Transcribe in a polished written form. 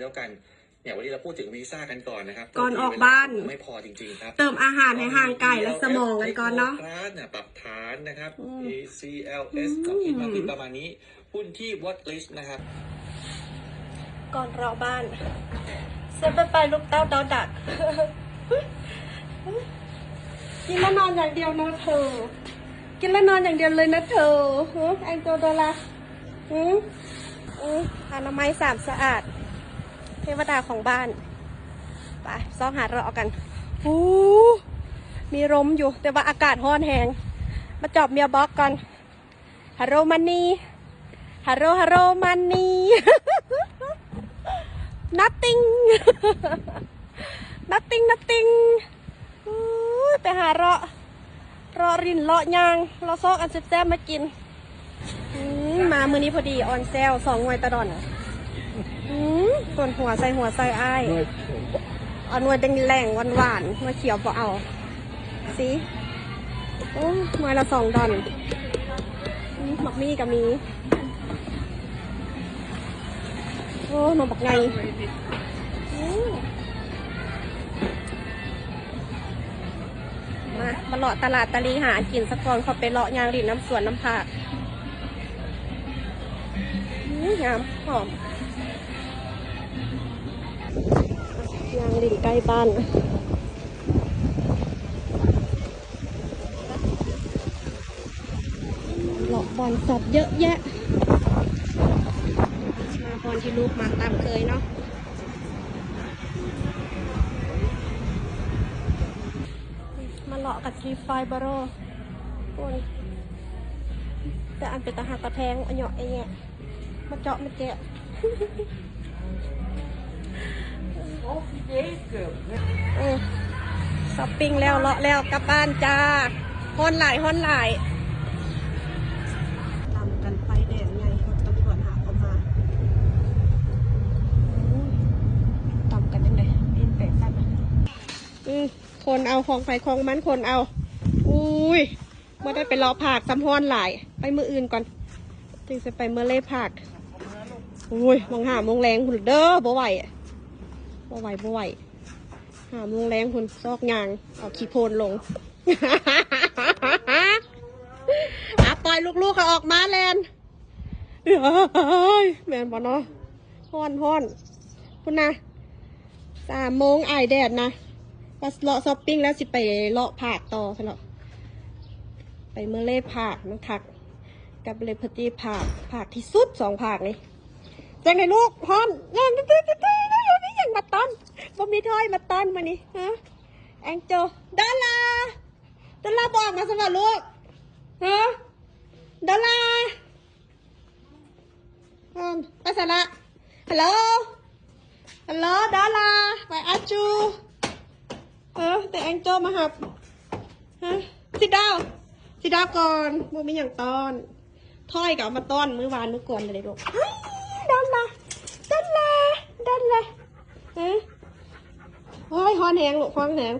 แล้วกันเนี่ยวันนี้เราพูดถึงวีซ่ากันก่อนนะครับก่อนออกบ้านไม่พอจริงๆครับเติมอาหารให้ห่างไกลและสมองกันก่อนเนาะปรับฐานนะครับ ACLS กับอินมาติประมาณนี้หุ้นที่ watch list นะครับก่อนรอบ้านเซฟไปลูกเต้าดักกินแล้วนอนอย่างเดียวนะเธอกินแล้วนอนอย่างเดียวเลยนะเธอไอตัวเดล่ะอนามัยสะอาดเทวดาของบ้านไปซ้อมหาเราเอากันมีลมอยู่แต่ว่าอากาศร้อนแหงมาจอบเมียบล็อกก่อนฮัลโหลมันนี่ฮัลโหลมันนี่ nothing ไปหาเรารินเลาะยางเราซอกอันแซ่บๆมากินมามื้อนี้พอดีออนเซล2 หน่วยตะดอนส่วนหัวใส่อ้ายเอาหน่วยแดงแรงหวานหน่วยเขียวพอเอาสิหน่วยละ2 ดอนหมักมี่กับมีหนูบอกไงมาเลาะตลาดตะลีหากินสักก่อนเขาไปเลาะยางรินน้ำสวนน้ำผักงามหอมยางรินใกล้บ้านเลาะบอลสดเยอะแยะมาบอลที่ลูกมาตามเคยเนาะมาเลาะกับจีไฟบาร์โร่คนแต่อันเป็นตาหักตะแทงอันเหยาะไอ้เงี้ยมาเจาะมาแกะช้อปปิ้งแล้วเลาะแล้วกลับบ้านจ้าฮ้อนหลายตามกันไปแดดไงรถตำรวจหาเข้ามาตามกันยังไงปีนแปะกันคนเอาของไฟของมันคนเอาอุ้ยไม่ได้ไปรอผักซ้ำฮ้อนหลายไปมืออื่นก่อนถึงจะไปเมื่อเล่ผักอุ้ยมองหามองแรงหุ่นเด้อบ่ไหวหามองแรงหุ่นซอกยางเอาขี้โพนลง ปล่อยลูกๆเขาออกมาแลนแมนบ่เนาะฮ้อนคุณนะ3 โมงไอแดดนะไปเลาะช้อปปิ้งแล้วสิไปเลาะผักต่อไปเลาะไปเมื่อเล่ผักน้องทักกับเลยพอดีผักที่สุด2 ผักนี่จังไงลูกฮ้อนยังนี่ยังมาต้อนบ่มีถ้อยมาต้อนมานี่ฮะแองโจดาราบอกมาสวัสดีลูกฮะดาราไปสระฮัลโหลดาราไปอาจูแต่แองโจมาหับฮะสิดาวก่อนบ่มีอย่างต้อนถ้อยกับเอามาต้อนมื้อวานมื้อก่อนเลยลูกดาราเฮ้ยฮ้อนแหงลูกฮ้อนแหง